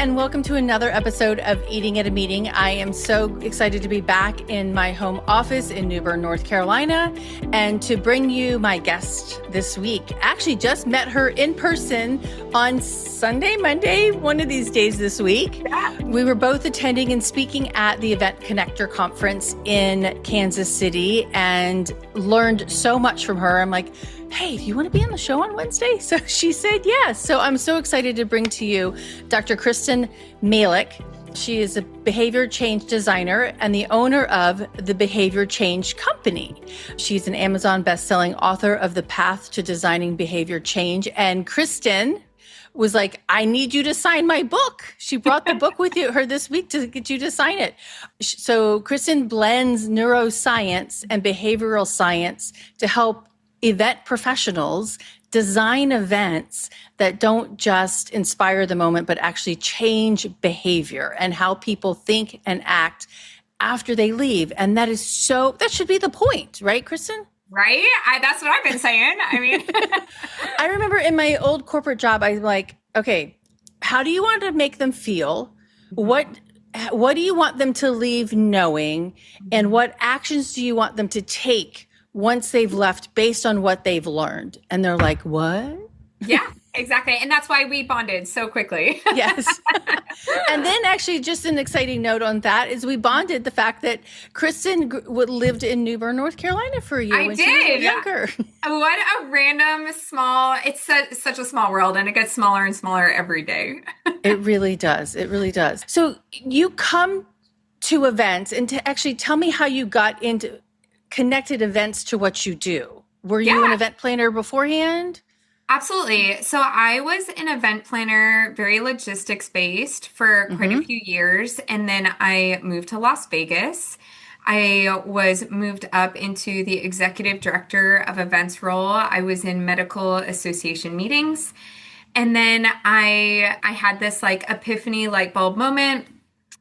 and welcome to another episode of Eating at a Meeting. I am so excited to be back in my home office in New Bern, North Carolina, and to bring you my guest this week. Actually, just met her in person on Sunday, Monday, one of these days this week. Yeah. We were both attending and speaking at the Event Connector Conference in Kansas City and learned so much from her. I'm like, hey, do you want to be on the show on Wednesday? So she said yes. So I'm so excited to bring to you Dr. Kristen Malik. She is a behavior change designer and the owner of the Behavior Change Company. She's an Amazon bestselling author of The Path to Designing Behavior Change. And Kristen was like, I need you to sign my book. She brought the book with her this week to get you to sign it. So Kristen blends neuroscience and behavioral science to help event professionals design events that don't just inspire the moment, but actually change behavior and how people think and act after they leave. And that should be the point, right, Kristen? Right? That's what I've been saying. I mean, I remember in my old corporate job, I was like, okay, how do you want to make them feel? What do you want them to leave knowing? And what actions do you want them to take once they've left based on what they've learned? And they're like, what? Yeah, exactly. And that's why we bonded so quickly. Yes. And then actually just an exciting note on that is we bonded the fact that Kristen lived in New Bern, North Carolina for a year when she was younger. What a random it's such a small world, and it gets smaller and smaller every day. It really does. It really does. So you come to events, and to actually tell me how you got into connected events to what you do. Were you an event planner beforehand? Absolutely. So I was an event planner, very logistics based for quite a few years. And then I moved to Las Vegas. I was moved up into the executive director of events role. I was in medical association meetings. And then I had this like epiphany light bulb moment.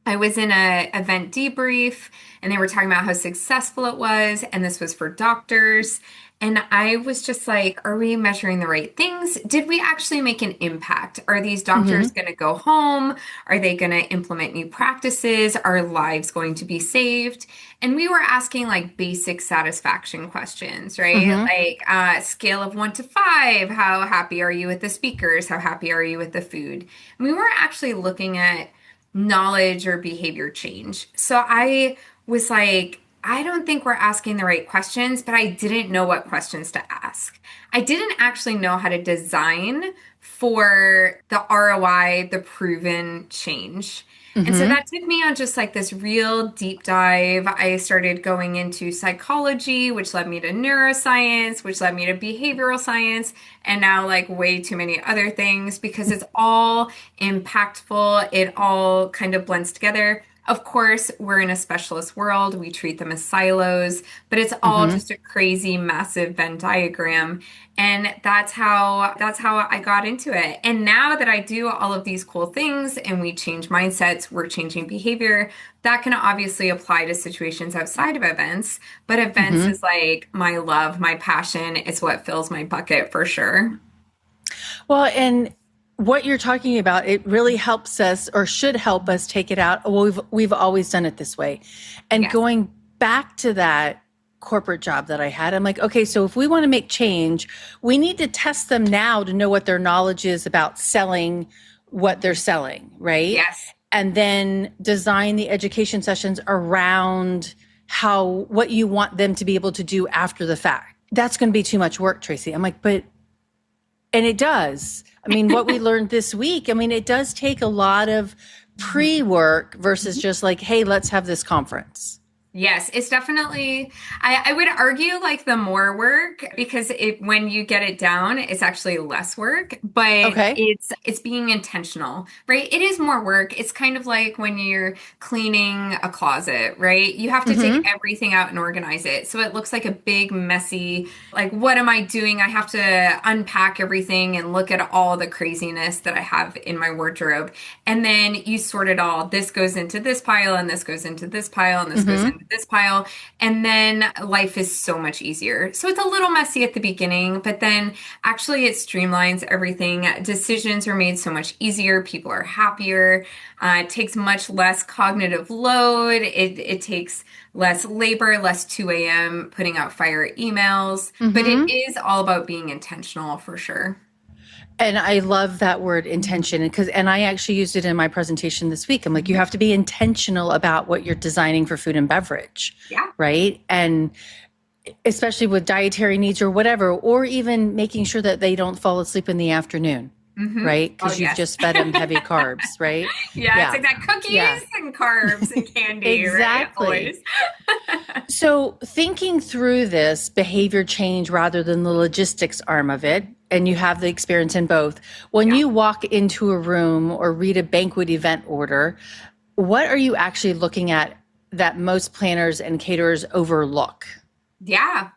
I was in an event debrief and they were talking about how successful it was. And this was for doctors. And I was just like, are we measuring the right things? Did we actually make an impact? Are these doctors going to go home? Are they going to implement new practices? Are lives going to be saved? And we were asking like basic satisfaction questions, right? Like scale of 1 to 5. How happy are you with the speakers? How happy are you with the food? And we weren't actually looking at knowledge or behavior change. So I was like, I don't think we're asking the right questions, but I didn't know what questions to ask. I didn't actually know how to design for the ROI, the proven change. And so that took me on just like this real deep dive. I started going into psychology, which led me to neuroscience, which led me to behavioral science, and now like way too many other things because it's all impactful. It all kind of blends together. Of course, we're in a specialist world. We treat them as silos, but it's all just a crazy, massive Venn diagram. And that's how I got into it. And now that I do all of these cool things and we change mindsets, we're changing behavior, that can obviously apply to situations outside of events. But events is like my love, my passion. It's what fills my bucket for sure. Well, and what you're talking about, it really helps us or should help us take it out. Well, we've always done it this way. And going back to that corporate job that I had, I'm like, okay, so if we want to make change, we need to test them now to know what their knowledge is about selling what they're selling, right? Yes. And then design the education sessions around what you want them to be able to do after the fact. That's going to be too much work, Tracy. I'm like, and it does. I mean, what we learned this week, I mean, it does take a lot of pre-work versus just like, hey, let's have this conference. Yes, it's definitely, I would argue like the more work because when you get it down, it's actually less work, but it's being intentional, right? It is more work. It's kind of like when you're cleaning a closet, right? You have to take everything out and organize it. So it looks like a big, messy, like, what am I doing? I have to unpack everything and look at all the craziness that I have in my wardrobe. And then you sort it all. This goes into this pile and this goes into this pile and this goes into with this pile. And then life is so much easier. So it's a little messy at the beginning, but then actually it streamlines everything. Decisions are made so much easier. People are happier. It takes much less cognitive load. It takes less labor, less 2 a.m. putting out fire emails. But it is all about being intentional for sure. And I love that word intention and I actually used it in my presentation this week. I'm like, you have to be intentional about what you're designing for food and beverage. Yeah. Right. And especially with dietary needs or whatever, or even making sure that they don't fall asleep in the afternoon. Right? Because you've just fed them heavy carbs, right? Yeah, it's like that cookies and carbs and candy, exactly. Right? So thinking through this behavior change rather than the logistics arm of it, and you have the experience in both, when you walk into a room or read a banquet event order, what are you actually looking at that most planners and caterers overlook? Yeah.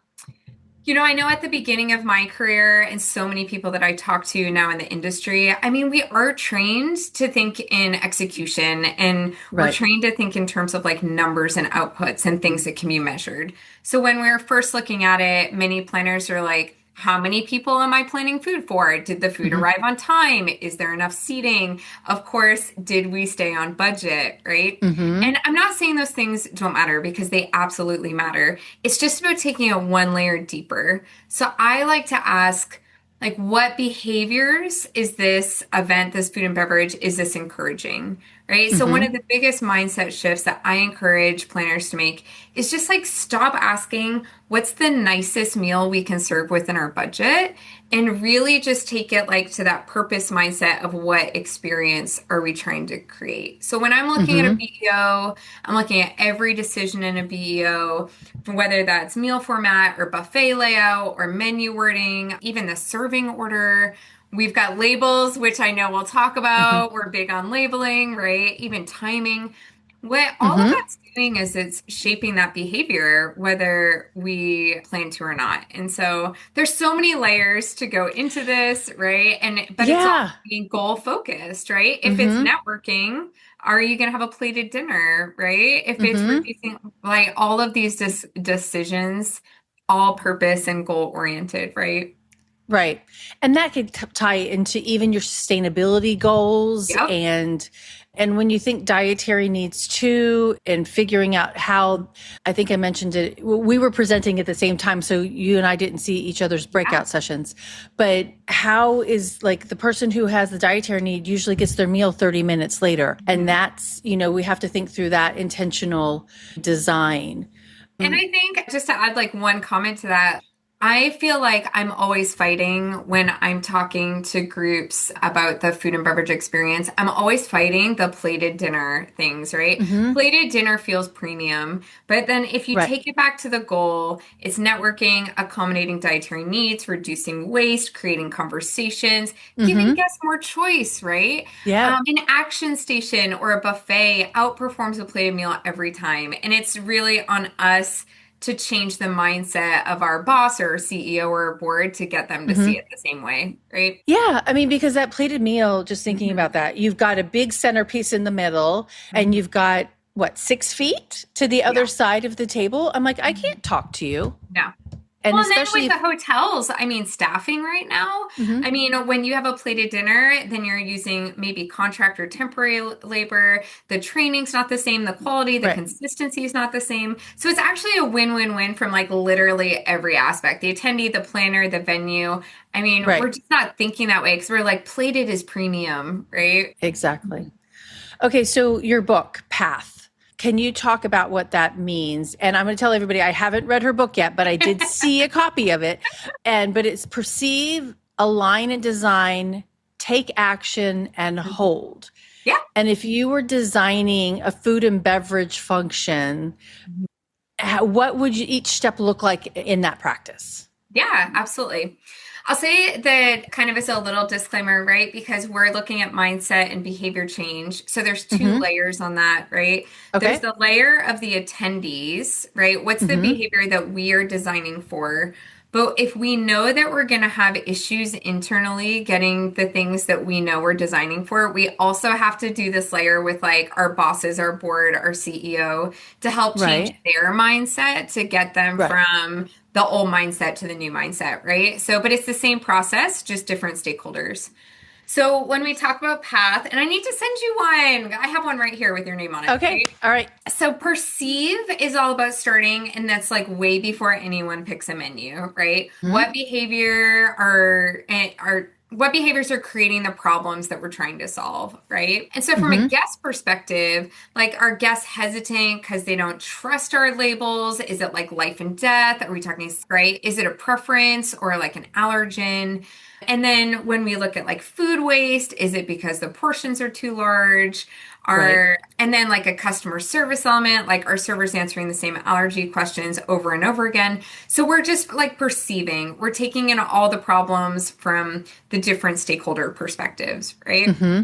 I know at the beginning of my career and so many people that I talk to now in the industry, I mean, we are trained to think in execution and we're trained to think in terms of like numbers and outputs and things that can be measured. So when we were first looking at it, many planners are like, how many people am I planning food for? Did the food arrive on time? Is there enough seating? Of course, did we stay on budget, right? And I'm not saying those things don't matter because they absolutely matter. It's just about taking it one layer deeper. So I like to ask, like, what behaviors is this event, this food and beverage, is this encouraging, right? So one of the biggest mindset shifts that I encourage planners to make is just like stop asking, what's the nicest meal we can serve within our budget? And really just take it like to that purpose mindset of what experience are we trying to create. So when I'm looking at a BEO, I'm looking at every decision in a BEO, whether that's meal format or buffet layout or menu wording, even the serving order. We've got labels, which I know we'll talk about. We're big on labeling, right? Even timing. What all of that's doing is it's shaping that behavior, whether we plan to or not. And so there's so many layers to go into this, right? But it's all being goal focused, right? If it's networking, are you going to have a plated dinner, right? If it's reducing, like all of these decisions, all purpose and goal oriented, right? Right. And that could tie into even your sustainability goals and when you think dietary needs too, and figuring out how, I think I mentioned it, we were presenting at the same time, so you and I didn't see each other's breakout sessions, but how is like the person who has the dietary need usually gets their meal 30 minutes later. And that's, we have to think through that intentional design. And I think just to add like one comment to that, I feel like I'm always fighting when I'm talking to groups about the food and beverage experience. I'm always fighting the plated dinner things, right? Plated dinner feels premium. But then if you take it back to the goal, it's networking, accommodating dietary needs, reducing waste, creating conversations, giving guests more choice, right? Yeah. An action station or a buffet outperforms a plated meal every time. And it's really on us to change the mindset of our boss or CEO or board to get them to see it the same way, right? Yeah. I mean, because that plated meal, just thinking about that, you've got a big centerpiece in the middle and you've got, 6 feet to the other side of the table? I'm like, I can't talk to you. No. And well, especially and then with the hotels, I mean, staffing right now, I mean, when you have a plated dinner, then you're using maybe contract or temporary labor. The training's not the same. The quality, the consistency is not the same. So it's actually a win-win-win from like literally every aspect. The attendee, the planner, the venue. I mean, we're just not thinking that way because we're like plated is premium, right? Exactly. Okay. So your book, Path. Can you talk about what that means? And I'm going to tell everybody I haven't read her book yet, but I did see a copy of it. But it's perceive, align and design, take action and hold. Yeah. And if you were designing a food and beverage function, what would each step look like in that practice? Yeah, absolutely. I'll say that kind of as a little disclaimer, right? Because we're looking at mindset and behavior change. So there's two Hmm. layers on that, right? There's Okay. the layer of the attendees, right? What's the Hmm. behavior that we are designing for? But if we know that we're going to have issues internally getting the things that we know we're designing for, we also have to do this layer with like our bosses, our board, our CEO to help change Right. their mindset to get them Right. from the old mindset to the new mindset, right? So, but it's the same process, just different stakeholders. So when we talk about path, and I need to send you one. I have one right here with your name on it, Okay. right? All right. So perceive is all about starting, and that's like way before anyone picks a menu, right? Hmm. What behaviors are creating the problems that we're trying to solve, right? And so from a Hmm. guest perspective, like are guests hesitant because they don't trust our labels? Is it like life and death? Are we talking, right? Is it a preference or like an allergen? And then when we look at like food waste, is it because the portions are too large? Right. And then like a customer service element, like our servers answering the same allergy questions over and over again. So we're just like perceiving, we're taking in all the problems from the different stakeholder perspectives, right? Hmm.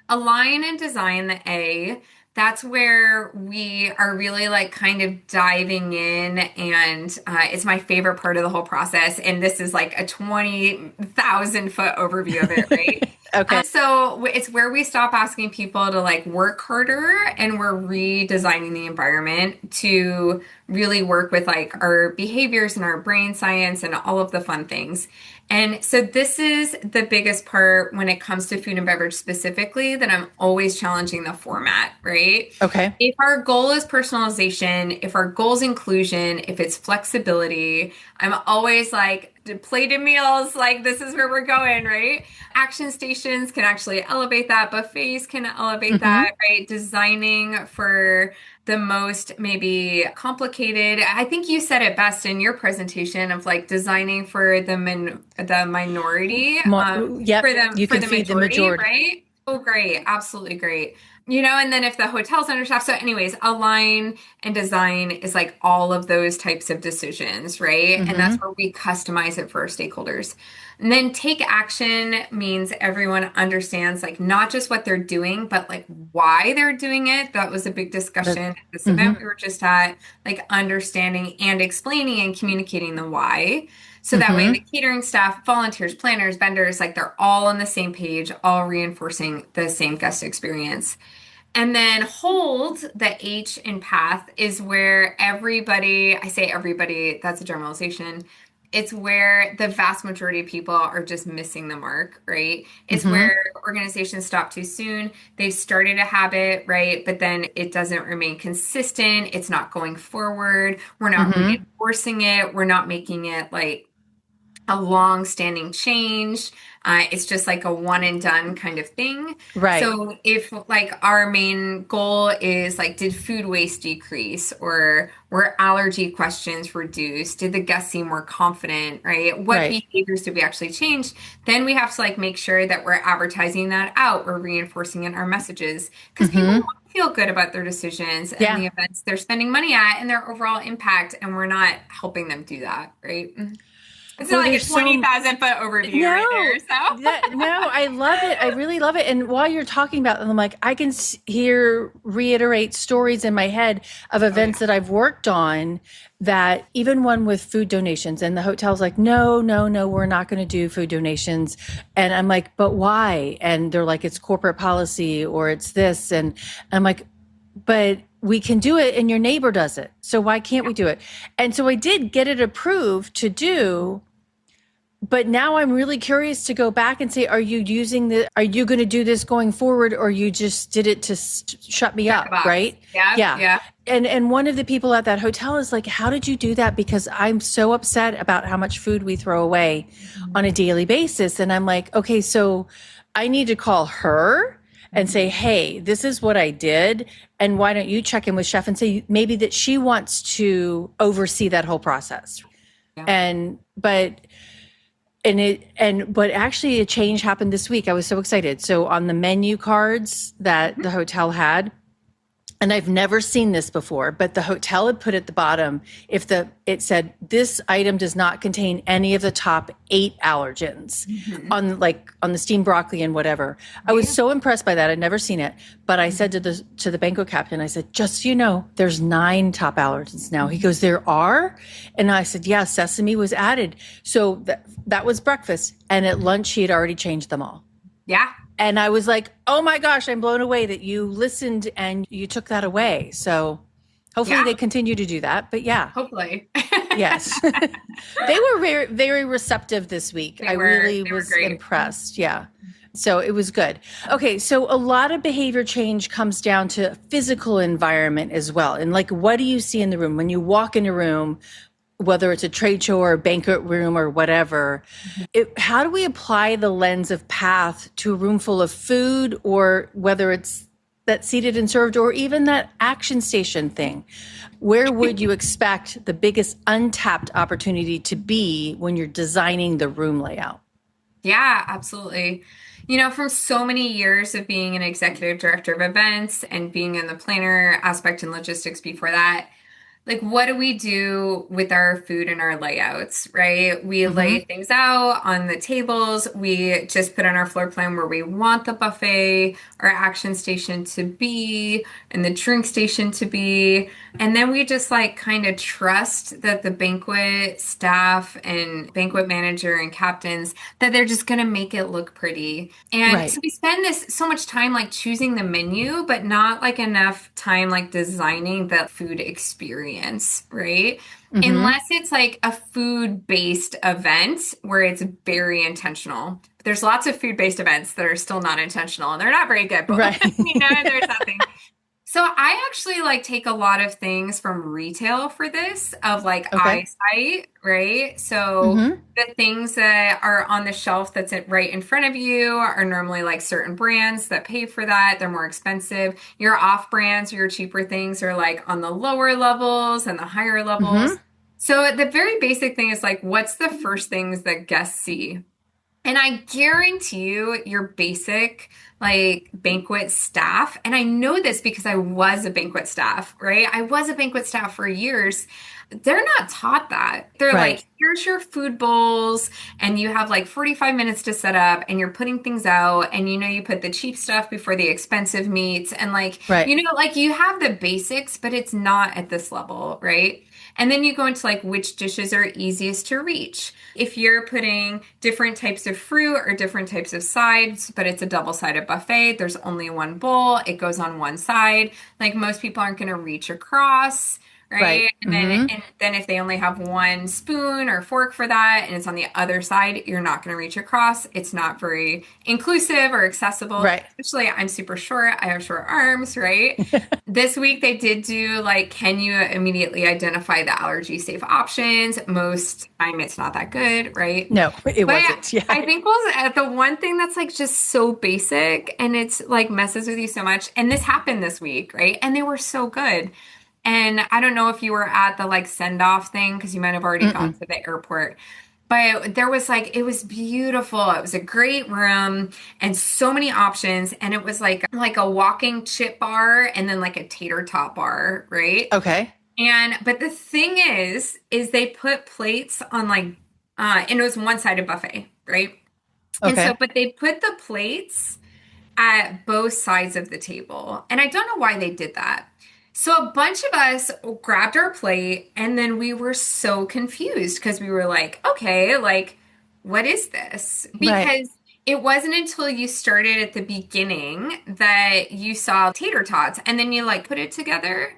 Align and design the A. That's where we are really like kind of diving in, and it's my favorite part of the whole process. And this is like a 20,000 foot overview of it, right? Okay. So it's where we stop asking people to like work harder and we're redesigning the environment to really work with like our behaviors and our brain science and all of the fun things. And so this is the biggest part when it comes to food and beverage specifically that I'm always challenging the format, right? Okay. If our goal is personalization, if our goal is inclusion, if it's flexibility, I'm always like, plated meals, like this is where we're going, right? Action stations can actually elevate that. Buffets can elevate Hmm. that, right? Designing for the most maybe complicated. I think you said it best in your presentation of like designing for the minority, Yep. You for can the feed the majority, majority. right? Oh, great, absolutely great. And then if the hotel's understaffed, so anyways, align and design is like all of those types of decisions, right? And that's Hmm. where we customize it for our stakeholders. And then take action means everyone understands like not just what they're doing, but like why they're doing it. That was a big discussion That. at this Hmm. event we were just at, like understanding and explaining and communicating the why. So that way the Hmm. catering staff, volunteers, planners, vendors, like they're all on the same page, all reinforcing the same guest experience. And then hold, the H in path, is where everybody, I say everybody, that's a generalization. It's where the vast majority of people are just missing the mark, right? It's Hmm. where organizations stop too soon. They've started a habit, right? But then it doesn't remain consistent. It's not going forward. We're not Hmm. reinforcing it. We're not making it like a long-standing change. It's just like a one and done kind of thing. Right. So if like our main goal is like, did food waste decrease or were allergy questions reduced? Did the guests seem more confident, right? What Right. behaviors did we actually change? Then we have to like make sure that we're advertising that out or reinforcing it in our messages because people Hmm. want to feel good about their decisions and Yeah. the events they're spending money at and their overall impact, and we're not helping them do that, right? It's Well, not like there's a so 20,000 foot overview right there. no, So, no, I love it. I really love it. And while you're talking about them, I'm like, I can hear reiterate stories in my head of oh yeah. events that I've worked on, that even one with food donations, and the hotel's like, no, no, no, we're not going to do food donations. And I'm like, but why? And they're like, it's corporate policy or it's this. And I'm like, but we can do it and your neighbor does it. So why can't we do it? And so I did get it approved to do, but now I'm really curious to go back and say, are you going to do this going forward, or you just did it to shut me Check the up? box. Right. Yeah. Yeah. Yeah. And one of the people at that hotel is like, how did you do that? Because I'm so upset about how much food we throw away on a daily basis. And I'm like, okay, so I need to call her and say, Mhm. hey, this is what I did. And why don't you check in with chef and say maybe that she wants to oversee that whole process. Yeah. And, but actually a change happened this week. I was so excited. So on the menu cards that Mhm. the hotel had, and I've never seen this before, but the hotel had put at the bottom, it said this item does not contain any of the top 8 allergens Mhm. on the steamed broccoli and whatever. I was Right. so impressed by that. I'd never seen it, but I said to the banquet captain, I said, just so you know, there's 9 top allergens now. He goes, there are, and I said, yeah, sesame was added. So that was breakfast, and at lunch he had already changed them all. Yeah. And I was like, oh my gosh, I'm blown away that you listened and you took that away. So hopefully Yeah. they continue to do that. But yeah, Hopefully. yes. They were very, very receptive this week. I really They were was great. impressed. Yeah. So it was good. Okay. So a lot of behavior change comes down to physical environment as well. And like, what do you see in the room when you walk in a room? Whether it's a trade show or a banquet room or whatever, how do we apply the lens of path to a room full of food, or whether it's that seated and served or even that action station thing? Where would you expect the biggest untapped opportunity to be when you're designing the room layout? Yeah, absolutely. From so many years of being an executive director of events and being in the planner aspect and logistics before that, like, what do we do with our food and our layouts, right? We lay Mm-hmm. things out on the tables. We just put on our floor plan where we want the buffet or action station to be and the drink station to be. And then we just like kind of trust that the banquet staff and banquet manager and captains that they're just going to make it look pretty. And Right. so we spend this so much time like choosing the menu, but not like enough time like designing the food experience, right? Mm-hmm. Unless it's like a food-based event where it's very intentional. There's lots of food-based events that are still not intentional and they're not very good, but Right. there's nothing. So I actually like take a lot of things from retail for this of like Okay. eyesight, right? So Mm-hmm. the things that are on the shelf right in front of you are normally like certain brands that pay for that. They're more expensive. Your off brands or your cheaper things are like on the lower levels and the higher levels. Mm-hmm. So the very basic thing is like, what's the first things that guests see? And I guarantee you, your basic like banquet staff, and I know this because I was a banquet staff, right? I was a banquet staff for years. They're not taught that. They're Right. like, here's your food bowls, and you have like 45 minutes to set up, and you're putting things out, and you put the cheap stuff before the expensive meats, and like, Right. like you have the basics, but it's not at this level, right? And then you go into like which dishes are easiest to reach. If you're putting different types of fruit or different types of sides, but it's a double-sided buffet, there's only one bowl, it goes on one side. Like most people aren't going to reach across, Right. right? And then Mm-hmm. and then if they only have one spoon or fork for that and it's on the other side, you're not going to reach across. It's not very inclusive or accessible. Right. Especially I'm super short. I have short arms, right? This week they did do like, can you immediately identify the allergy safe options? Most time it's not that good, right? No, it But wasn't. Yeah. I think was the one thing that's like just so basic and it's like messes with you so much. And this happened this week, right? And they were so good. And I don't know if you were at the like send off thing because you might have already gone Mm-mm. to the airport. But there was like, it was beautiful. It was a great room and so many options. And it was like a walking chip bar and then like a tater tot bar, right? Okay. But the thing is they put plates on like, and it was one-sided buffet, right? And so, Okay. but they put the plates at both sides of the table. And I don't know why they did that. So a bunch of us grabbed our plate and then we were so confused because we were like, okay, like, what is this? Right. Because it wasn't until you started at the beginning that you saw tater tots and then you like put it together.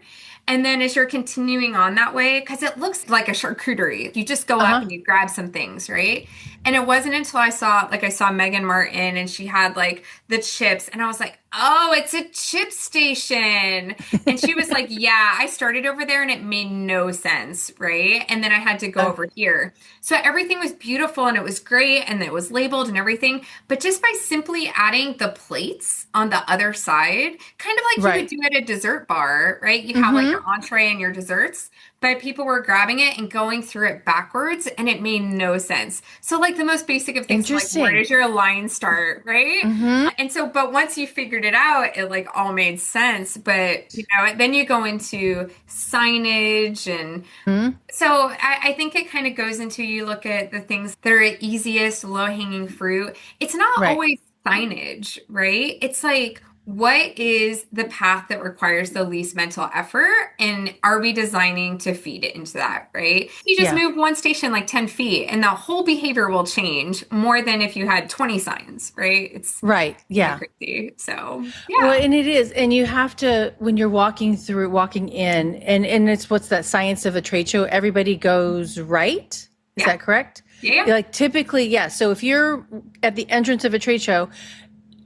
And then as you're continuing on that way, because it looks like a charcuterie, you just go up Uh-huh. and you grab some things, right? And it wasn't until I saw Megan Martin and she had like the chips and I was like, oh, it's a chip station. And she was like, yeah, I started over there and it made no sense, right? And then I had to go Uh, over here. So everything was beautiful and it was great and it was labeled and everything. But just by simply adding the plates on the other side, kind of like you would right. do at a dessert bar, right? You have like Mm-hmm. your entree and your desserts. but people were grabbing it and going through it backwards, and it made no sense. So, like the most basic of things, like where Interesting. does your line start, right? Mm-hmm. And so, but once you figured it out, it like all made sense. But then you go into signage and Mm-hmm. so I think it kind of goes into you look at the things that are easiest, low-hanging fruit. It's not Right. always signage, right? It's like, what is the path that requires the least mental effort? And are we designing to feed it into that, right? You just Yeah. move one station like 10 feet and the whole behavior will change more than if you had 20 signs, right? It's Right. kind of Yeah. crazy. So, Well, yeah. and it is, and you have to when you're walking in, and it's what's that science of a trade show? Everybody goes right. Is Yeah. that correct? Yeah. Like typically, yeah. So if you're at the entrance of a trade show,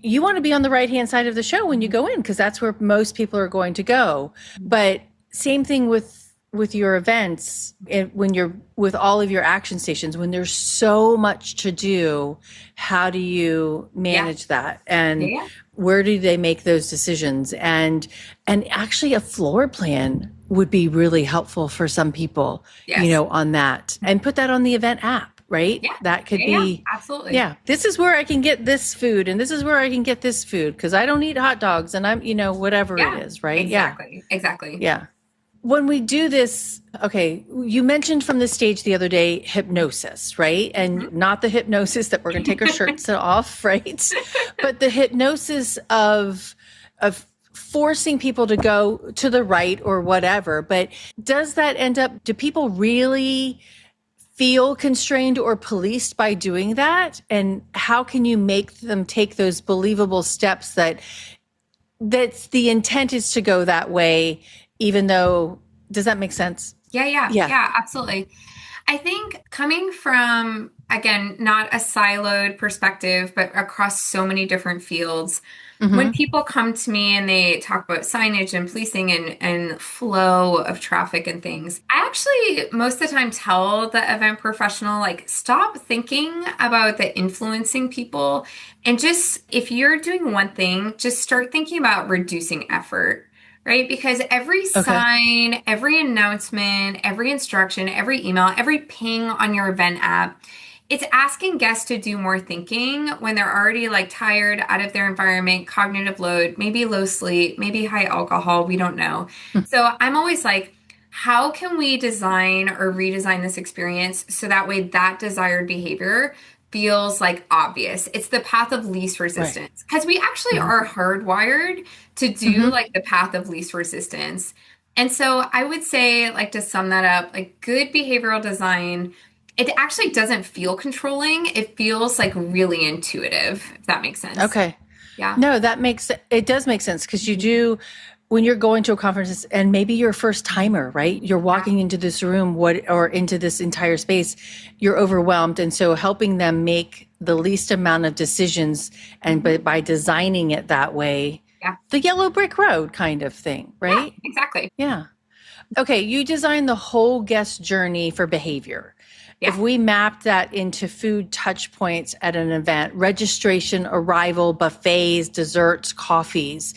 you want to be on the right hand side of the show when you go in because that's where most people are going to go. But same thing with your events when you're with all of your action stations when there's so much to do, how do you Yeah. manage that, and Yeah. where do they make those decisions? And actually a floor plan would be really helpful for some people, Yes. on that, and put that on the event app, right? Yeah. That could Yeah. Yeah. be, Absolutely. yeah, this is where I can get this food and this is where I can get this food because I don't eat hot dogs and I'm, whatever it Yeah, is, right? Yeah. exactly. Exactly. Yeah. When we do this, okay, you mentioned from the stage the other day hypnosis, right? And Mhm. not the hypnosis that we're going to take our shirts off, right? But the hypnosis of forcing people to go to the right or whatever. But does that end up, do people really feel constrained or policed by doing that? And how can you make them take those believable steps that's the intent is to go that way, even though, does that make sense? Yeah, yeah, Yeah. yeah, absolutely. I think coming from, again, not a siloed perspective, but across so many different fields, when Mm-hmm. people come to me and they talk about signage and policing and flow of traffic and things, I actually most of the time tell the event professional, like, stop thinking about the influencing people and just, if you're doing one thing, just start thinking about reducing effort. Right? Because every Okay. sign, every announcement, every instruction, every email, every ping on your event app, it's asking guests to do more thinking when they're already like tired, out of their environment, cognitive load, maybe low sleep, maybe high alcohol, we don't know. So I'm always like, how can we design or redesign this experience so that way that desired behavior feels like obvious? It's the path of least Right. resistance because we actually Mm-hmm. are hardwired to do Mm-hmm. like the path of least resistance. And so I would say, like, to sum that up, like good behavioral design, it actually doesn't feel controlling. It feels like really intuitive, if that makes sense. Okay. Yeah. No, it does make sense because you do, when you're going to a conference and maybe you're a first timer, right? You're Yeah. walking into this room, or into this entire space, you're overwhelmed. And so helping them make the least amount of decisions and Mhm. but by designing it that way, Yeah. the yellow brick road kind of thing, Yeah, right? exactly. Yeah. Okay, you design the whole guest journey for behavior. Yeah. If we map that into food touch points at an event, registration, arrival, buffets, desserts, coffees,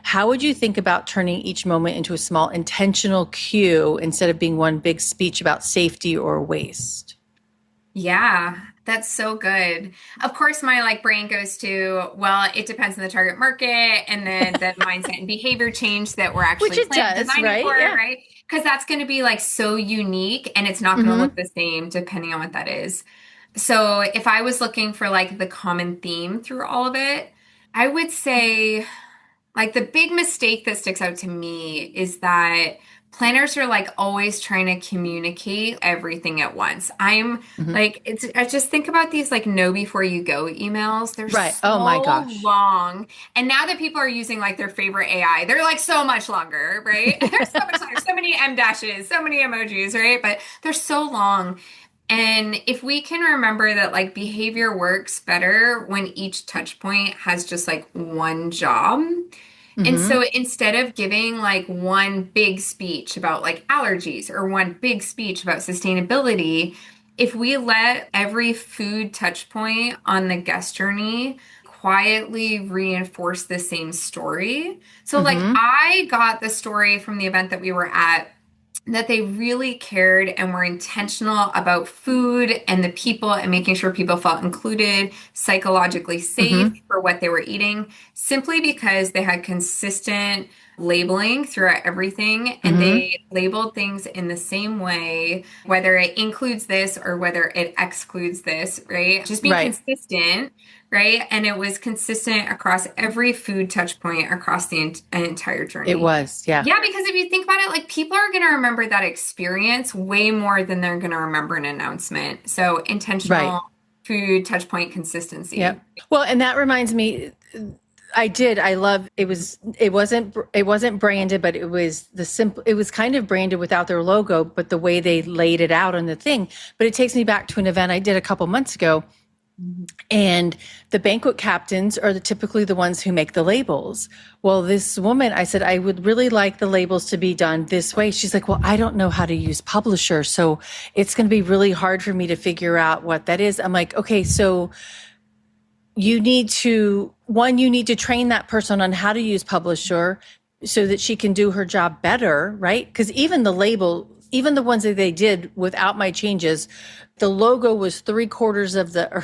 how would you think about turning each moment into a small intentional cue instead of being one big speech about safety or waste? Yeah, that's so good. Of course, my like brain goes to, well, it depends on the target market and then the mindset and behavior change that we're Which actually it does, designing for, right? Yeah. right? Because that's going to be like so unique and it's not going to look Mm-hmm. the same depending on what that is. So if I was looking for like the common theme through all of it, I would say like the big mistake that sticks out to me is that planners are like always trying to communicate everything at once. I'm Mm-hmm. like, I just think about these like know before you go emails. They're Right. Oh my so gosh. long. And now that people are using like their favorite AI, they're like so much longer, right? There's so much longer, so many M dashes, so many emojis, right? But they're so long. And if we can remember that like behavior works better when each touch point has just like one job. And Mm-hmm. so instead of giving like one big speech about like allergies or one big speech about sustainability, if we let every food touch point on the guest journey quietly reinforce the same story. So like Mm-hmm. I got the story from the event that we were at that they really cared and were intentional about food and the people and making sure people felt included, psychologically safe Mm-hmm. for what they were eating, simply because they had consistent labeling throughout everything and Mm-hmm. they labeled things in the same way, whether it includes this or whether it excludes this, right? Just being Right. consistent, right? And it was consistent across every food touch point across the entire It journey. was. Yeah. Yeah, because if you think about it, like people are going to remember that experience way more than they're going to remember an announcement. So Right. intentional food touch point consistency. Yep. Well, and that reminds me, I love it wasn't branded, but it was the simple it was kind of branded without their logo, but the way they laid it out on the thing. But it takes me back to an event I did a couple months ago. Mhm. And the banquet captains are typically the ones who make the labels. Well, this woman, I said, I would really like the labels to be done this way. She's like, well, I don't know how to use Publisher. So it's going to be really hard for me to figure out what that is. I'm like, okay, so you need to train that person on how to use Publisher so that she can do her job better, right? Because even the ones that they did without my changes, the logo was three-quarters of the, or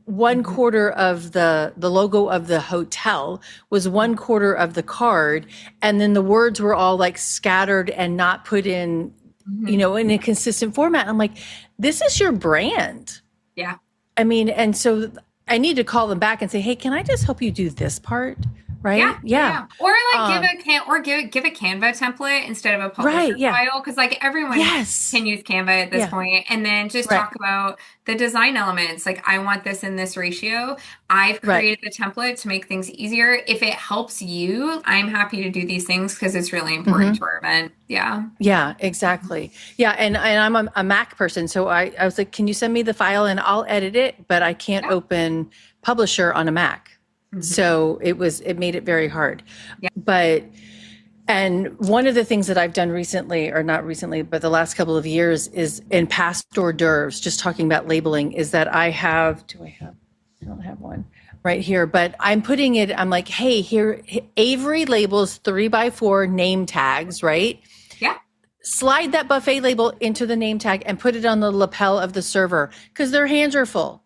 one Mhm. quarter of the logo of the hotel was one quarter of the card. And then the words were all like scattered and not put in, Mhm. in a consistent format. I'm like, this is your brand. Yeah. I mean, and so I need to call them back and say, hey, can I just help you do this part? Yeah, Right? yeah, Yeah. yeah. Or like Um, give a Canva template instead of a publisher right. Yeah. file because like everyone Yes. can use Canva at this Yeah. point, and then just Right. talk about the design elements. Like I want this in this ratio. I've Right. created the template to make things easier. If it helps you, I'm happy to do these things because it's really important Hmm. to our event. Yeah. Yeah, exactly. Yeah. And I'm a Mac person. So I was like, can you send me the file and I'll edit it, but I can't Yeah. open Publisher on a Mac. Mhm. So it made it very hard. Yeah. But And one of the things that I've done recently, or not recently, but the last couple of years, is in past hors d'oeuvres, just talking about labeling, is that I don't have one right here, but I'm like, hey, here, Avery labels 3x4 name tags, right? Yeah. Slide that buffet label into the name tag and put it on the lapel of the server because their hands are full,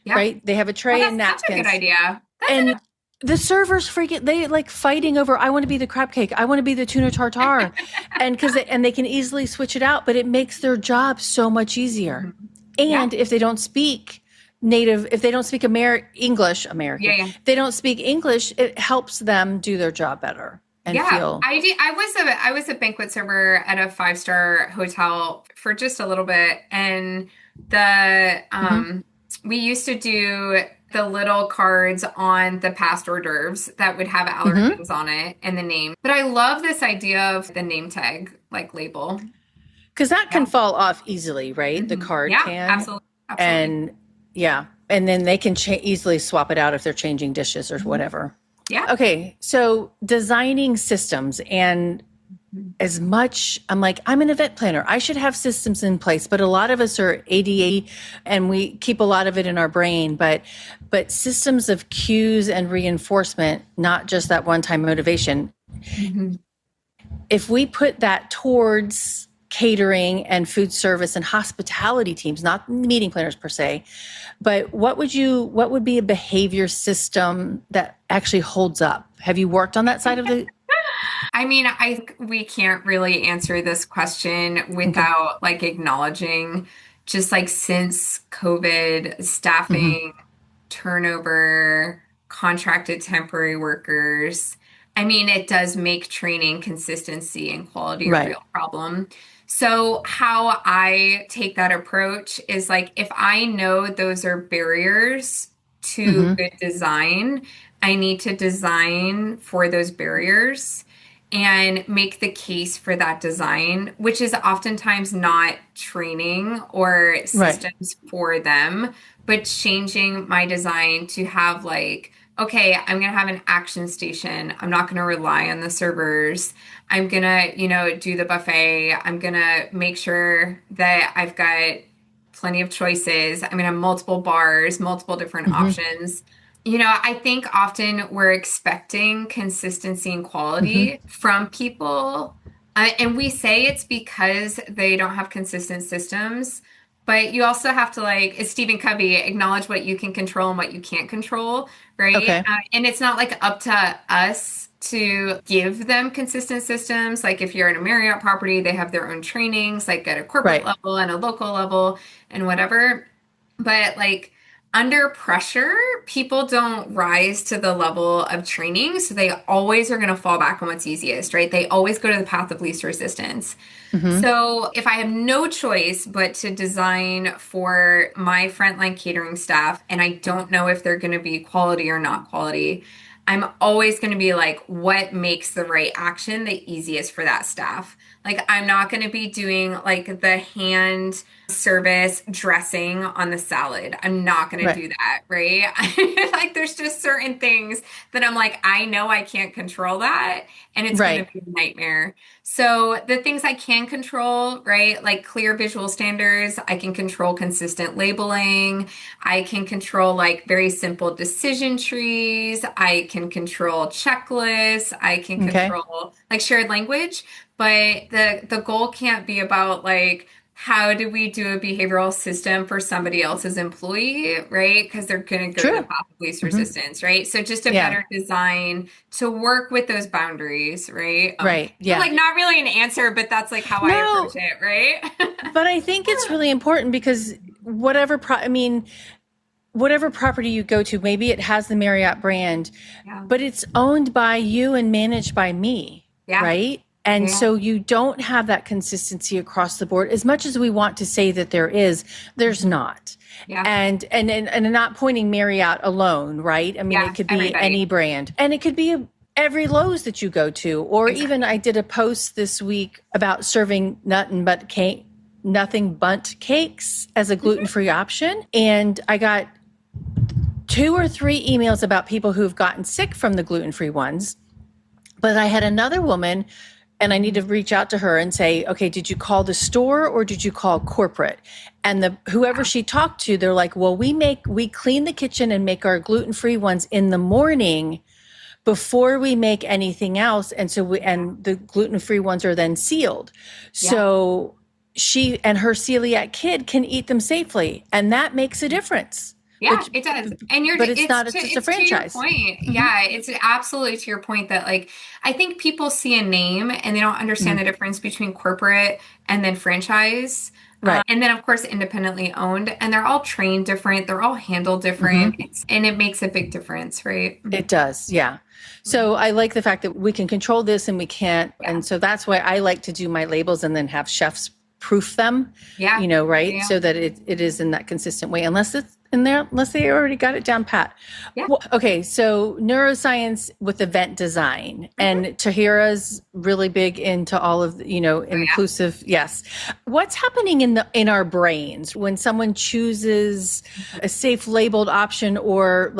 Yeah. right? They have a Oh, tray and that's such a good napkins. idea. And the servers freaking they like fighting over I want to be the crab cake, I want to be the tuna tartare. And they can easily switch it out, but it makes their job so much easier. Mhm. Yeah. And if they don't speak Yeah. American, Yeah. if they don't speak English, it helps them do their job better and Yeah, feel I was a banquet server at a five-star hotel for just a little bit, and the Mhm. we used to do the little cards on the past hors d'oeuvres that would have Mhm. allergens on it and the name. But I love this idea of the name tag like label. Cuz that can Yeah. fall off easily, right? The card Yeah, can. absolutely. Absolutely. And yeah, and then they can easily swap it out if they're changing dishes or Mhm. whatever. Yeah. Okay, so designing systems, and as much I'm like, I'm an event planner, I should have systems in place, but a lot of us are ADA and we keep a lot of it in our brain, but systems of cues and reinforcement, not just that one time motivation. Mhm. If we put that towards catering and food service and hospitality teams, not meeting planners per se, but what would be a behavior system that actually holds up? Have you worked on that side of the I mean, I think we can't really answer this question Okay. without like acknowledging just like since COVID, Mhm. staffing, turnover, contracted temporary workers. I mean, it does make training consistency and quality a Right. real problem. So, how I take that approach is like if I know those are barriers to Mhm. good design, I need to design for those barriers and make the case for that design, which is oftentimes not training or Right. systems for them, but changing my design to have like, okay, I'm going to have an action station. I'm not going to rely on the servers. I'm going to, do the buffet. I'm going to make sure that I've got plenty of choices. I'm going to have multiple bars, multiple different Mhm. options. I think often we're expecting consistency and Mhm. quality from people And we say it's because they don't have consistent systems, but you also have to, like, as Stephen Covey, acknowledge what you can control and what you can't control, right? Okay. And it's not like up to us to give them consistent systems. Like if you're in a Marriott property, they have their own trainings, like at a corporate Right. level and a local level and whatever. But like under pressure, people don't rise to the level of training. So they always are going to fall back on what's easiest, right? They always go to the path of least resistance. Hmm. So if I have no choice but to design for my frontline catering staff, and I don't know if they're going to be quality or not quality, I'm always going to be like, what makes the right action the easiest for that staff? Like, I'm not going to be doing like the hand service dressing on the salad. I'm not going to Right. do that, right? Like, there's just certain things that I'm like, I know I can't control that, and it's going to Right. be a nightmare. So, the things I can control, right? Like clear visual standards, I can control consistent labeling. I can control like very simple decision trees. I can control checklists. I can Okay. control like shared language. But the goal can't be about like how do we do a behavioral system for somebody else's employee, right? Because they're going to go to the True. path of least Hmm. resistance, right? So just a Yeah. better design to work with those boundaries, right? Right. So Yeah. like not really an answer, but that's like how I approach No, it, right? but I think it's really important because I mean, whatever property you go to, maybe it has the Marriott brand, Yeah. but it's owned by you and managed by me, Yeah. right? And Yeah. so you don't have that consistency across the board. As much as we want to say that there is, there's Mhm. not. Yeah. And not pointing Marriott alone, right? I mean, it Yeah. could be any Everybody. brand, and it could be every Lowe's that you go to, or even I Exactly. did a post this week about serving nothing but cakes as a gluten-free option, and I got two or three emails about people who've gotten sick from the gluten-free ones. But I had another woman, and I need to reach out to her and say, okay, did you call the store or did you call corporate? And the whoever Wow. she talked to, they're like, well, we clean the kitchen and make our gluten-free ones in the morning before we make anything else. And so and the gluten-free ones are then sealed. Yeah. So she and her celiac kid can eat them safely. And that makes a difference. Yeah, But it does. And but it's just a it's to your franchise. point. Mm-hmm. Yeah, it's absolutely to your point that like I think people see a name and they don't understand Mm-hmm. the difference between corporate and then franchise. Right. And then of course independently owned, and they're all trained different, they're all handled different. Mm-hmm. And it makes a big difference, right? It does, yeah. So I like the fact that we can control this and we can't. Yeah. And so that's why I like to do my labels and then have chefs proof them, Yeah. right? Yeah. So that it is in that consistent way, unless it's in there, unless they already got it down pat. Yeah. Well, okay, so neuroscience with event design, Mhm. and Tahira's really big into all of, Oh yeah. inclusive. Yes. What's happening in our brains when someone chooses a safe labeled option or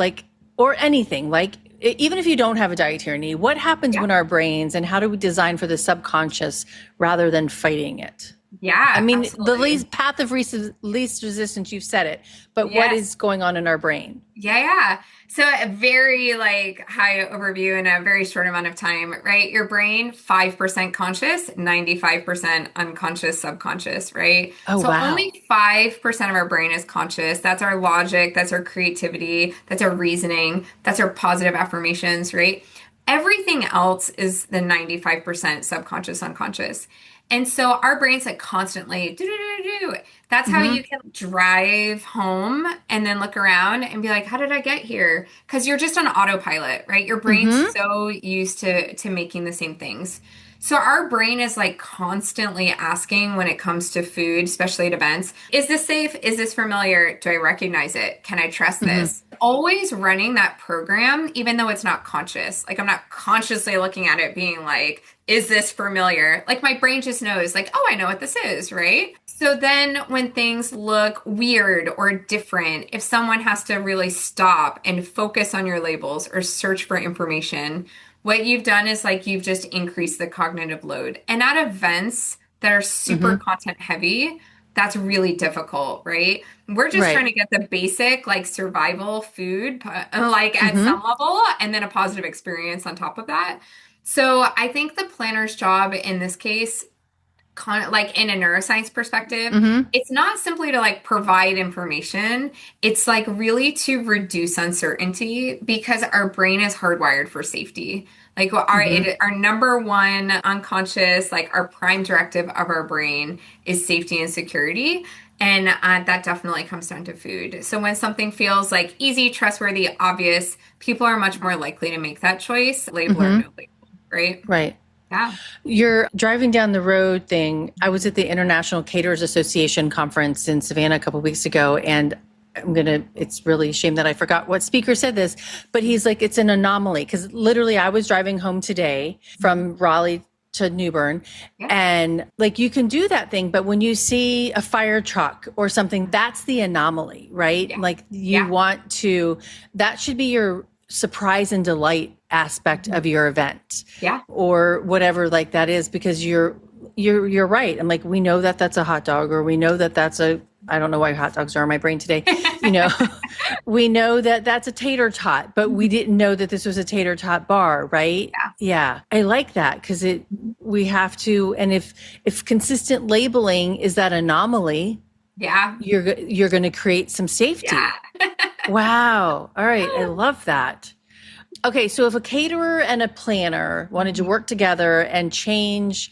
anything like even if you don't have a dietary need, what happens Yeah. when our brains and how do we design for the subconscious rather than fighting it? I Yeah, mean, the absolutely. least path of least resistance, you've said it, but what Yes. is going on in our brain? Yeah, yeah. So a very like high overview in a very short amount of time, right? Your brain, 5% conscious, 95% unconscious, subconscious, right? Oh, So wow. only 5% of our brain is conscious. That's our logic, that's our creativity, that's our reasoning, that's our positive affirmations, right? Everything else is the 95% subconscious, unconscious. And so our brain's like constantly do do do do. That's how Mm-hmm. you can drive home and then look around and be like, how did I get here? Because you're just on autopilot, right? Your brain's Mm-hmm. so used to making the same things. So our brain is like constantly asking when it comes to food, especially at events, is this safe? Is this familiar? Do I recognize it? Can I trust Mm-hmm. this? Always running that program, even though it's not conscious. Like I'm not consciously looking at it being like, is this familiar? Like my brain just knows, like, oh, I know what this is, right? So then when things look weird or different, if someone has to really stop and focus on your labels or search for information, what you've done is like you've just increased the cognitive load. And at events that are super Mm-hmm. content heavy, that's really difficult, right? We're just trying Right. to get the basic like survival food like at Mm-hmm. some level and then a positive experience on top of that. So I think the planner's job in this case, like in a neuroscience perspective, Mm-hmm. it's not simply to like provide information. It's like really to reduce uncertainty because our brain is hardwired for safety. Like Mm-hmm. our number one unconscious, like our prime directive of our brain is safety and security. And that definitely comes down to food. So when something feels like easy, trustworthy, obvious, people are much more likely to make that choice, label or no Mm-hmm. label, right? Right. Yeah. You're driving down the road thing. I was at the International Caterers Association conference in Savannah a couple of weeks ago, and it's really a shame that I forgot what speaker said this, but he's like, it's an anomaly. Because literally, I was driving home today from Raleigh to Newbern, Yeah. and like you can do that thing, but when you see a fire truck or something, that's the anomaly, right? Yeah. Like you Yeah. want to, that should be your surprise and delight aspect of your event Yeah. or whatever like that is, because you're right. I'm like, we know that that's a hot dog, or we know that that's a, I don't know why hot dogs are in my brain today. You know, we know that that's a tater tot, but we didn't know that this was a tater tot bar, right? Yeah. Yeah. I like that because we have to, and if consistent labeling is that anomaly, Yeah. you're going to create some Yeah. safety. Wow. All right. I love that. Okay, so if a caterer and a planner wanted to work together and change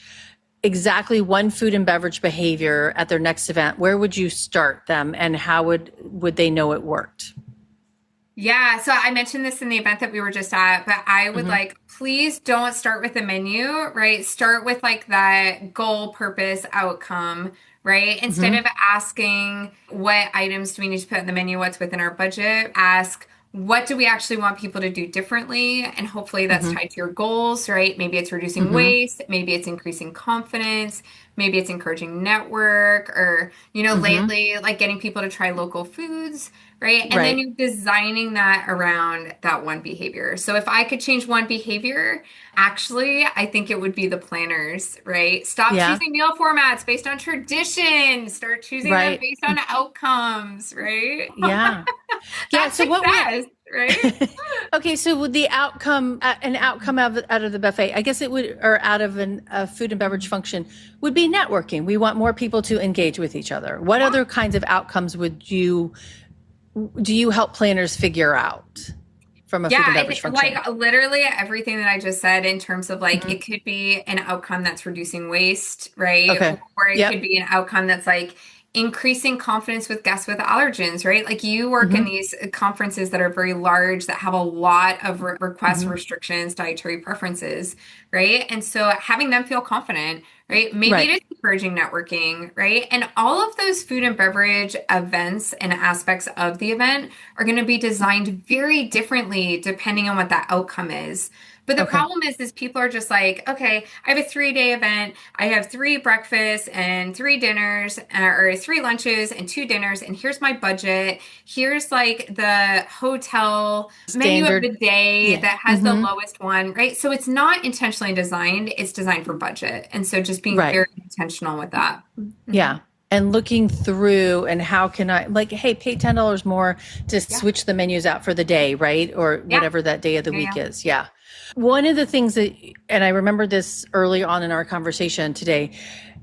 exactly one food and beverage behavior at their next event, where would you start them and how would they know it worked? Yeah, so I mentioned this in the event that we were just at, but I would Hmm. like, please don't start with the menu, right? Start with like that goal, purpose, outcome, right? Instead Hmm. of asking what items do we need to put in the menu, what's within our budget, ask what do we actually want people to do differently? And hopefully that's Hmm. tied to your goals, right? Maybe it's reducing Hmm. waste, maybe it's increasing confidence, maybe it's encouraging network, or, Hmm. lately, like getting people to try local foods, right? And then Right. you're designing that around that one behavior. So if I could change one behavior, actually, I think it would be the planners, right? Stop Yeah. choosing meal formats based on tradition. Start choosing them Right. based on outcomes, right? Yeah. Yeah. That's So what would success, right? okay, so would the outcome, an outcome out of the buffet, I guess it would, or out of a food and beverage function, would be networking. We want more people to engage with each other. What Yeah. other kinds of outcomes do you help planners figure out from a food and Yeah, beverage function? like literally everything that I just said in terms of like Hmm. it could be an outcome that's reducing waste, right? Okay. Or it could Yep. be an outcome that's like increasing confidence with guests with allergens, right? Like you work in Hmm. these conferences that are very large that have a lot of requests, Hmm. restrictions, dietary preferences, right? And so having them feel confident, right? Maybe it Right. is encouraging networking, right? And all of those food and beverage events and aspects of the event are going to be designed very differently depending on what that outcome is. But the Okay. problem is people are just like, okay, I have a 3 day event. I have three breakfasts and three dinners, or three lunches and two dinners. And here's my budget. Here's like the hotel menu of Standard. the day Yeah. that has the Hmm. lowest one, right? So it's not intentionally designed, it's designed for budget. And so just being Right. very intentional with that. Mhm. Yeah. And looking through and how can I, like, hey, pay $10 more to Yeah. switch the menus out for the day, right? Or Yeah. whatever that day of the Yeah. week Yeah. is. Yeah. One of the things that, and I remember this early on in our conversation today,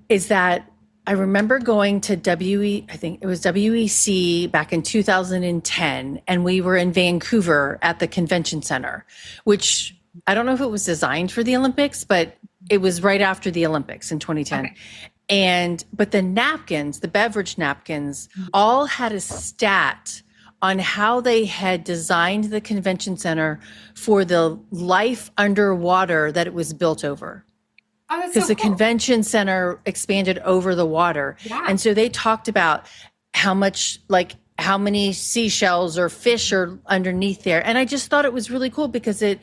is that I remember going to I think it was WEC back in 2010, and we were in Vancouver at the convention center, which I don't know if it was designed for the Olympics, but it was right after the Olympics in 2010. Okay. But the napkins, the beverage napkins, all had a stat on how they had designed the convention center for the life underwater that it was built over, Oh, that's because so the cool. convention center expanded over the water. Yeah. And so they talked about how many seashells or fish are underneath there. And I just thought it was really cool because it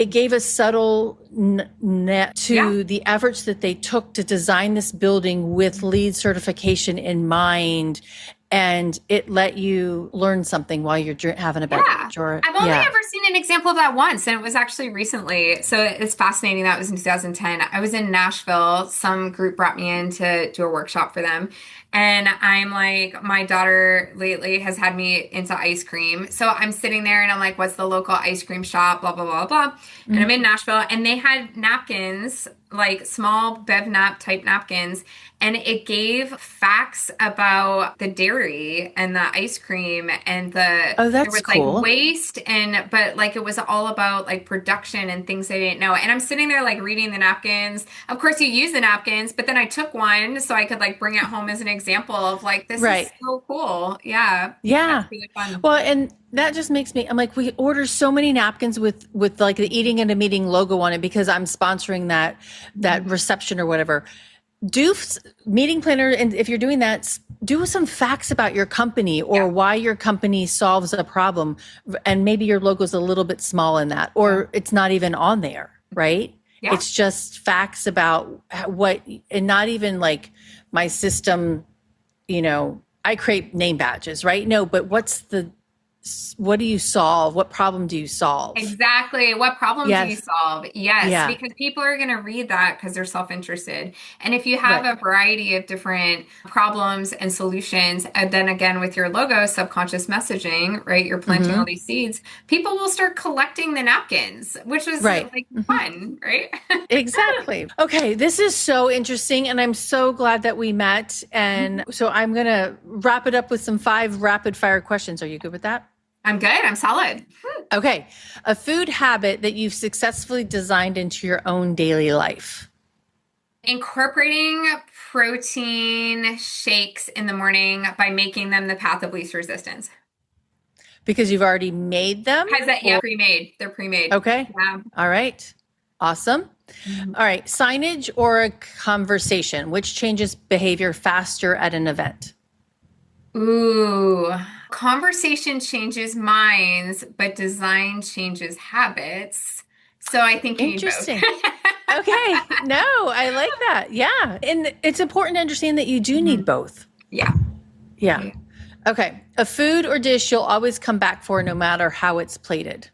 gave a subtle net Yeah. to the efforts that they took to design this building with LEED certification in mind, and it let you learn something while you're having a Yeah. beverage or I've only ever seen an example of that once, and it was actually recently. So it's fascinating. That was in 2010. I was in Nashville. Some group brought me in to do a workshop for them. And I'm like, my daughter lately has had me into ice cream. So I'm sitting there and I'm like, what's the local ice cream shop? Blah, blah, blah, blah. And I'm in Nashville, and they had napkins, like small bev nap type napkins, and it gave facts about the dairy and the ice cream and Oh, there that's was like cool. waste but like it was all about like production and things they didn't know. And I'm sitting there like reading the napkins. Of course you use the napkins, but then I took one so I could like bring it home as an example of like, this is Right. so cool. Yeah. That's Yeah. really fun. Well, and that just makes me, I'm like, we order so many napkins with like the eating and a meeting logo on it because I'm sponsoring that reception or whatever. Do meeting planner, and if you're doing that, do some facts about your company or why your company solves a problem, and maybe your logo's a little bit small in that, or it's not even on there, right? Yeah. It's just facts about what, and not even like my system, I create name badges, right? No, but what do you solve? What problem do you solve? Exactly. What problem do you Yes. solve? Yes, Yeah. because people are going to read that because they're self-interested. And if you have Right. a variety of different problems and solutions, and then again with your logo, subconscious messaging, right? You're planting all these seeds, people will start collecting the napkins, which is Right. like fun, right? Exactly. Okay, this is so interesting, and I'm so glad that we met. And so I'm going to wrap it up with some 5 rapid fire questions. Are you good with that? I'm good. I'm solid. Okay. A food habit that you've successfully designed into your own daily life. Incorporating protein shakes in the morning by making them the path of least resistance. Because you've already made them? Has that, yeah, pre-made. They're pre-made. Okay. Yeah. All right. Awesome. All right. Signage or a conversation? Which changes behavior faster at an event? Ooh, conversation changes minds, but design changes habits. So I think you need both. Interesting. Okay. No, I like that. Yeah. And it's important to understand that you do need both. Yeah. Yeah. Okay. A food or dish you'll always come back for no matter how it's plated.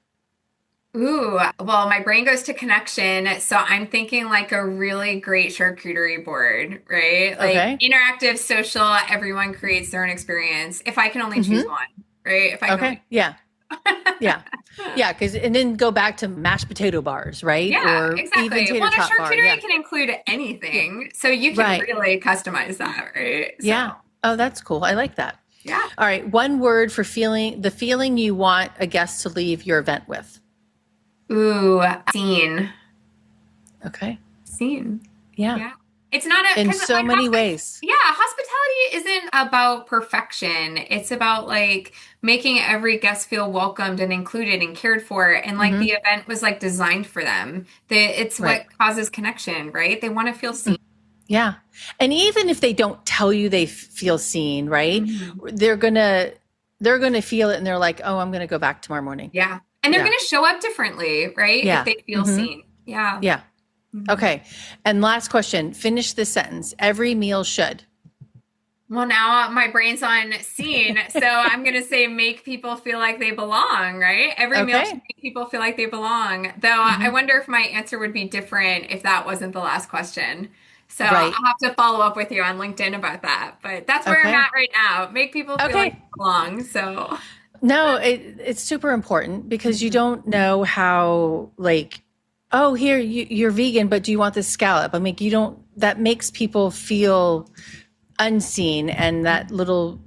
Ooh, well, my brain goes to connection. So I'm thinking like a really great charcuterie board, right? Like Okay. interactive, social, everyone creates their own experience. If I can only choose one, right? If I can Okay. only... Yeah. Yeah. Yeah. And then go back to mashed potato bars, right? Yeah, Or exactly. even tater Well, a tot bar. charcuterie Yeah. can include anything. So you can Right. really customize that, right? So, Yeah. Oh, that's cool. I like that. yeah. All right. One word for the feeling you want a guest to leave your event with. Ooh, scene. Okay. Scene. Yeah. Yeah. It's not a, In 'cause, so like, many ways. yeah, hospitality isn't about perfection. It's about like making every guest feel welcomed and included and cared for. And like the event was like designed for them. It's Right. what causes connection, right? They want to feel seen. Yeah. And even if they don't tell you they feel seen, right? They're going to feel it and they're like, "Oh, I'm going to go back tomorrow morning." Yeah. And they're Yeah. going to show up differently, right? Yeah. If they feel seen. Yeah. Yeah. Okay. And last question, finish this sentence. Every meal should. Well, now my brain's on scene. So I'm going to say make people feel like they belong, right? Every meal should make people feel like they belong. Though I wonder if my answer would be different if that wasn't the last question. So Right. I'll have to follow up with you on LinkedIn about that. But that's where I'm at right now. Make people feel like they belong. So No, it's super important because you don't know how, like, oh, here, you're vegan, but do you want this scallop? I mean, that makes people feel unseen, and that little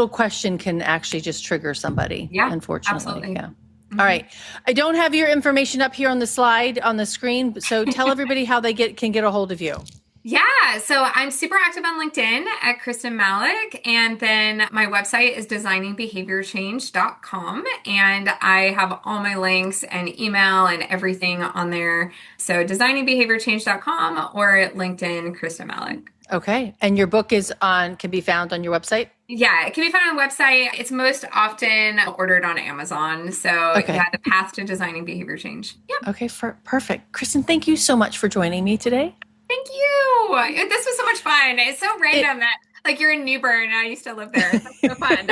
question can actually just trigger somebody. Yeah, Unfortunately. absolutely. Yeah. All right. I don't have your information up here on the slide on the screen. So tell everybody how they can get a hold of you. Yeah, so I'm super active on LinkedIn at Kristen Malik, and then my website is designingbehaviorchange.com, and I have all my links and email and everything on there. So designingbehaviorchange.com or at LinkedIn, Kristen Malik. Okay. And your book can be found on your website? Yeah, it can be found on the website. It's most often ordered on Amazon. So yeah, the path to designing behavior change. Yeah. Okay, perfect. Kristen, thank you so much for joining me today. Thank you. This was so much fun. It's so random that Like you're in Newbern and I used to live there. That's so fun.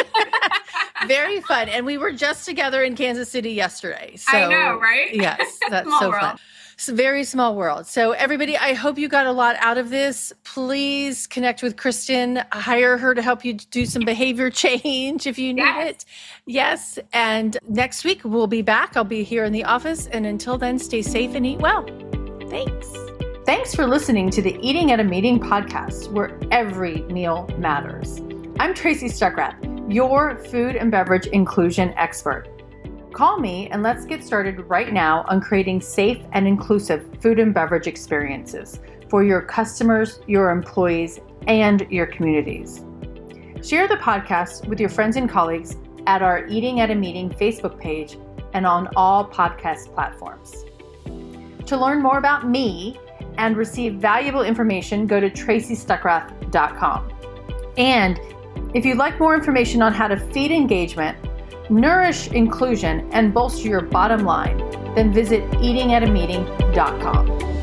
Very fun. And we were just together in Kansas City yesterday. So, I know, right? Yes, that's Small so world. fun. It's a very small world. So everybody, I hope you got a lot out of this. Please connect with Kristen, hire her to help you do some behavior change if you need it. Yes. And next week we'll be back. I'll be here in the office. And until then, stay safe and eat well. Thanks. Thanks for listening to the Eating at a Meeting podcast, where every meal matters. I'm Tracy Stuckrath, your food and beverage inclusion expert. Call me and let's get started right now on creating safe and inclusive food and beverage experiences for your customers, your employees, and your communities. Share the podcast with your friends and colleagues at our Eating at a Meeting Facebook page and on all podcast platforms. To learn more about me and receive valuable information, go to tracystuckrath.com. And if you'd like more information on how to feed engagement, nourish inclusion, and bolster your bottom line, then visit eatingatameeting.com.